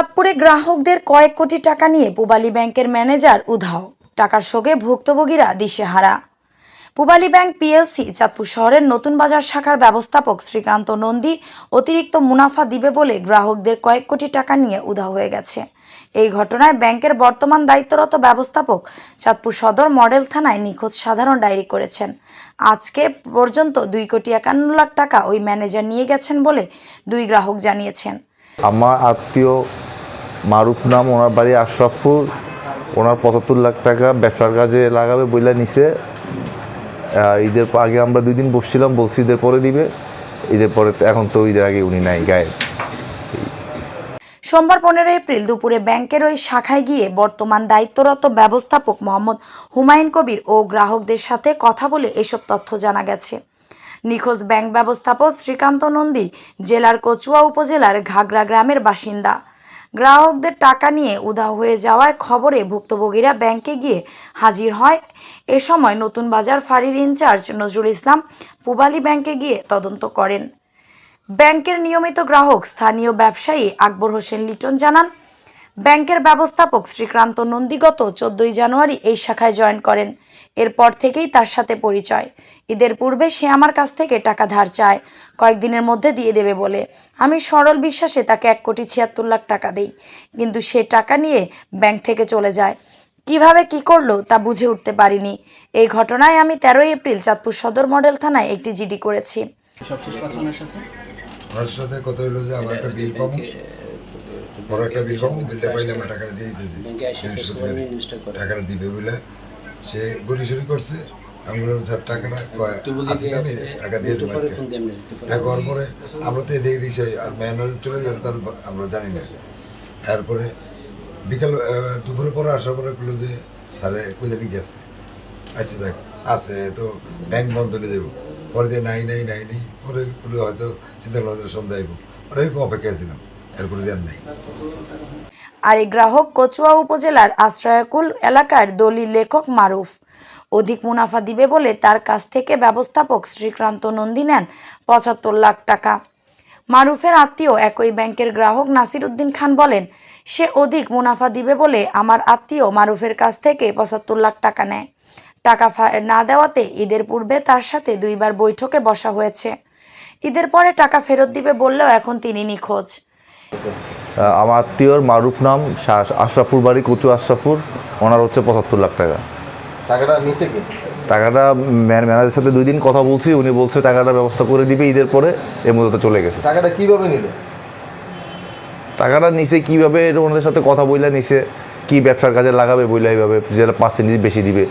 চাঁদপুরে গ্রাহকদের কয়েক কোটি টাকা নিয়ে পূবালী ব্যাংকের ম্যানেজার উধাও। টাকার শোকে ভুক্তভোগীরা দিশেহারা। পূবালী ব্যাংক পিএলসি চাঁদপুর শহরের নতুন বাজার শাখার ব্যবস্থাপক শ্রীকান্ত নন্দী অতিরিক্ত মুনাফা দিবে বলে গ্রাহকদের কয়েক কোটি টাকা নিয়ে উধাও হয়ে গেছে। এই ঘটনায় ব্যাংকের বর্তমান দায়িত্বরত ব্যবস্থাপক চাঁদপুর সদর মডেল থানায় নিখোঁজ সাধারণ ডায়েরি করেছেন। আজকে পর্যন্ত 2,51,00,000 টাকা ওই ম্যানেজার নিয়ে গেছেন বলে দুই গ্রাহক জানিয়েছেন। আমার আত্মীয় মারুফ নাম, ওনার বাড়ি আশরাফপুর। ওনার 75 লাখ টাকা ব্যবসার কাজে লাগাবে বইলা নিছে। ঈদের আগে আমরা 2 দিন বসছিলাম, বলছি ঈদের পরে দিবে। ঈদের পরে এখন তো ঈদের আগে উনি নাই গায়ে। সোমবার 15 এপ্রিল দুপুরে ব্যাংকের ওই শাখায় গিয়ে বর্তমান দায়িত্বরত ব্যবস্থাপক মোহাম্মদ হুমায়ুন কবির ও গ্রাহকদের সাথে কথা বলে এসব তথ্য জানা গেছে। নিখোঁজ ব্যাংক ব্যবস্থাপক শ্রীকান্ত নন্দী জেলার কচুয়া উপজেলার ঘাগড়া গ্রামের বাসিন্দা। গ্রাহকদের টাকা নিয়ে উধাও হয়ে যাওয়ার খবরে ভুক্তভোগীরা ব্যাংকে গিয়ে হাজির হয়। এ সময় নতুন বাজার ফাঁড়ির ইনচার্জ নজরুল ইসলাম পূবালী ব্যাংকে গিয়ে তদন্ত করেন। ব্যাংকের নিয়মিত গ্রাহক স্থানীয় ব্যবসায়ী আকবর হোসেন লিটন জানান, ব্যাংকের ব্যবস্থাপক শ্রীকান্ত নন্দী গত 14 জানুয়ারি এই শাখায় জয়েন করেন। এরপর থেকেই তার সাথে পরিচয়। ঈদের পূর্বে সে আমার কাছ থেকে টাকা ধার চায়, কয়েকদিনের মধ্যে দিয়ে দেবে বলে। আমি সরল বিশ্বাসে তাকে 1,76,00,000 টাকা দেই, কিন্তু সে টাকা নিয়ে ব্যাংক থেকে চলে যায়। কিভাবে কি করলো তা বুঝে উঠতে পারিনি। এই ঘটনায় আমি 13 এপ্রিল চাঁদপুর সদর মডেল থানায় একটি জিডি করেছি। ওনার সাথে কথা হইলো যে আমার একটা বিল পাবো, বড় একটা বিল পাবো, বিলটা পাইলে আমরা টাকাটা দিয়ে দিতেছি, টাকাটা দিবে বলে সে গরিসরি করছে। আমি বললাম স্যার টাকাটা আমি টাকা দিয়ে দেবো আজকে। টাকা হওয়ার পরে আমরা তো এদিকে দিচ্ছি আর ম্যানেজার চলে যাবে তার আমরা জানি না। এরপরে বিকাল দুপুরে পরে আসার পরে বললো যে স্যারে কোথায় গেছে। আচ্ছা যাক আছে তো ব্যাংক বন্ধ হয়ে যাবো। পরে দিয়ে নাই পরে হয়তো চিন্তা করলাম সন্ধ্যা আইব, এরকম অপেক্ষায় ছিলাম। এরপরে দিয়ে নাই। আর এই গ্রাহক কচুয়া উপজেলার আশ্রয়কুল এলাকার দলিল লেখক মারুফ। অধিক মুনাফা দিবে বলে তার কাছ থেকে ব্যবস্থাপক শ্রীকান্ত নন্দী নেন 75 লাখ টাকা। মারুফের আত্মীয় একই ব্যাংকের গ্রাহক নাসির উদ্দিন খান বলেন, সে অধিক মুনাফা দিবে বলে আমার আত্মীয় মারুফের কাছ থেকে 75 লাখ টাকা নেয়। টাকা না দেওয়াতে ঈদের পূর্বে তার সাথে 2 বার বৈঠকে বসা হয়েছে। ঈদের পরে টাকা ফেরত দিবে বললেও এখন তিনি নিখোঁজ। আমার আত্মীয়র মারুফ নাম, আশরাফপুর বাড়ি, কচু আশরাফপুর। ওনার হচ্ছে 75 লাখ টাকা। টাকাটা নিচে কি? টাকাটা ম্যানেজারের সাথে 2 দিন কথা বলছি, উনি বলছে টাকাটা ব্যবস্থা করে দিবে ঈদের পরে। এর মধ্যে চলে গেছে। টাকাটা কিভাবে নিল? টাকাটা নিচে কীভাবে ওনাদের সাথে কথা বইলা নিছে, কি ব্যবসার কাজে লাগাবে বইলা, এইভাবে যেটা 5% বেশি দিবে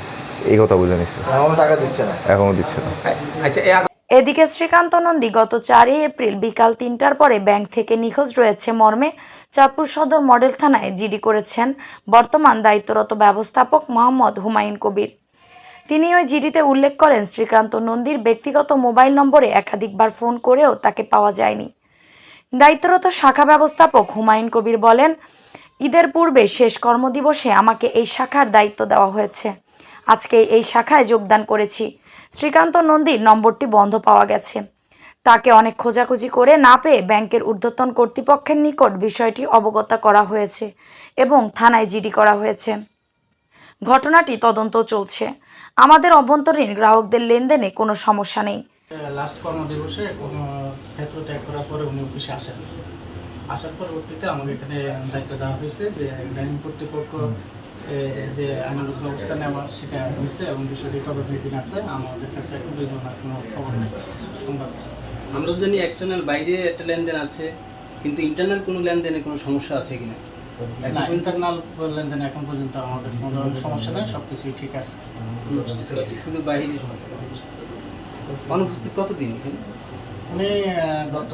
এই কথা বলে নিছে। এখনো টাকা দিচ্ছে না? এখনো দিচ্ছে না। এদিকে শ্রীকান্ত নন্দী গত 4 এপ্রিল বিকাল 3টার পরে ব্যাংক থেকে নিখোঁজ রয়েছে মর্মে চাঁদপুর সদর মডেল থানায় জিডি করেছেন বর্তমান দায়িত্বরত ব্যবস্থাপক মোহাম্মদ হুমায়ুন কবির। তিনি ওই জিডিতে উল্লেখ করেন, শ্রীকান্ত নন্দীর ব্যক্তিগত মোবাইল নম্বরে একাধিকবার ফোন করেও তাকে পাওয়া যায়নি। দায়িত্বরত শাখা ব্যবস্থাপক হুমায়ুন কবির বলেন, ঈদের পূর্বে শেষ কর্মদিবসে আমাকে এই শাখার দায়িত্ব দেওয়া হয়েছে। আজকে এই শাখায় যোগদান করেছি। শ্রীকান্ত নন্দীর নম্বরটি বন্ধ পাওয়া গেছে। তাকে অনেক খোঁজাখুঁজি করে না পেয়ে ব্যাংকের ঊর্ধ্বতন কর্তৃপক্ষের নিকট বিষয়টি অবগত করা হয়েছে এবং থানায় জিডি করা হয়েছে। ঘটনাটি তদন্ত চলছে। আমাদের অভ্যন্তরীণ গ্রাহকদের লেনদেনে কোনো সমস্যা নেই। লাস্ট কর্মদিবসে কোনো ক্ষেত্র ত্যাগ করার পরে উনি অফিসে আসেন। আসার পরবর্তীতে আমাকে এখানে দায়িত্ব দেওয়া হয়েছে যে ব্যাংক কর্তৃপক্ষ যে আইনানুগ ব্যবস্থা নেওয়া সেটা নিচ্ছে এবং বিষয়টি তদন্তাধীন আছে। আমাদের কাছে এখন কোনো খবর নেই, সংবাদ। আমরা জানি এক্সটার্নাল বাইরে একটা লেনদেন আছে, কিন্তু ইন্টারনাল কোনো লেনদেনে কোনো সমস্যা আছে কিনা? না, ইন্টারনাল লেনদেনে এখন পর্যন্ত আমাদের কোনো ধরনের সমস্যা নেই, সব কিছুই ঠিক আছে। শুধু বাইরে সমস্যা। অনুপস্থিত কতদিন এখানে? উনি গত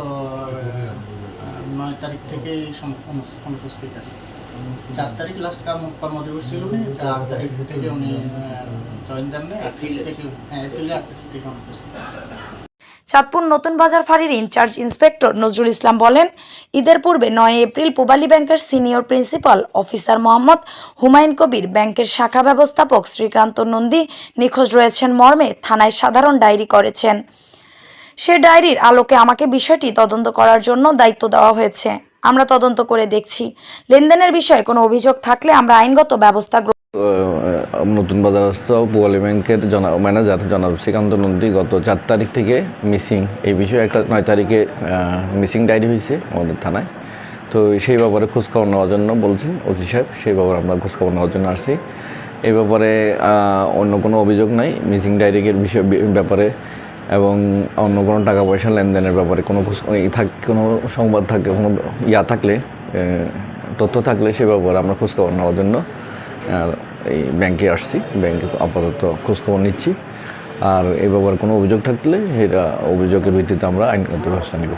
9 তারিখ থেকেই অনুপস্থিত আছে। 4 তারিখ লাস্ট কর্মদিবস ছিল, 8 তারিখ থেকে উনি জয়েন দেন না। এপ্রিলে 8 তারিখ থেকে অনুপস্থিত আছে। চাঁদপুর নতুন বাজার ফাঁড়ির ইনচার্জ ইন্সপেক্টর নজরুল ইসলাম বলেন, ঈদের পূর্বে 9 এপ্রিল পূবালী ব্যাংকের senior principal officer Mohammad Humayun Kabir ব্যাংকের শাখা ব্যবস্থাপক শ্রীকান্ত নন্দী নিখোঁজ রয়েছেন মর্মে থানায় সাধারণ ডায়েরি করেছেন। সে ডায়েরির আলোকে আমাকে বিষয়টি তদন্ত করার জন্য দায়িত্ব দেওয়া হয়েছে। আমরা তদন্ত করে দেখছি। লেনদেনের বিষয়ে কোনো অভিযোগ থাকলে আমরা আইনগত ব্যবস্থা নতুন বাজারস্থ পোয়ালী ব্যাংকের ম্যানেজার জনাব শ্রীকান্ত নন্দী গত 4 তারিখ থেকে মিসিং, এই বিষয়ে একটা 9 তারিখে মিসিং ডায়েরি হয়েছে আমাদের থানায়। তো সেই ব্যাপারে খোঁজখবর নেওয়ার জন্য বলছেন ওসি সাহেব, সেই ব্যাপারে আমরা খোঁজখবর নেওয়ার জন্য আসছি। এই ব্যাপারে অন্য কোনো অভিযোগ নাই মিসিং ডায়েরির ব্যাপারে, এবং অন্য কোনো টাকা পয়সা লেনদেনের ব্যাপারে কোনো কোনো সংবাদ থাকে, কোনো থাকলে, তথ্য থাকলে সে ব্যাপারে আমরা খোঁজখবর নেওয়ার জন্য এই ব্যাংকে আসছি। ব্যাংকে আপাতত খোঁজখবর নিচ্ছি, আর এই ব্যাপারে কোনো অভিযোগ থাকলে এটা অভিযোগের ভিত্তিতে আমরা আইনগত ব্যবস্থা নেব।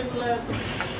এগুলা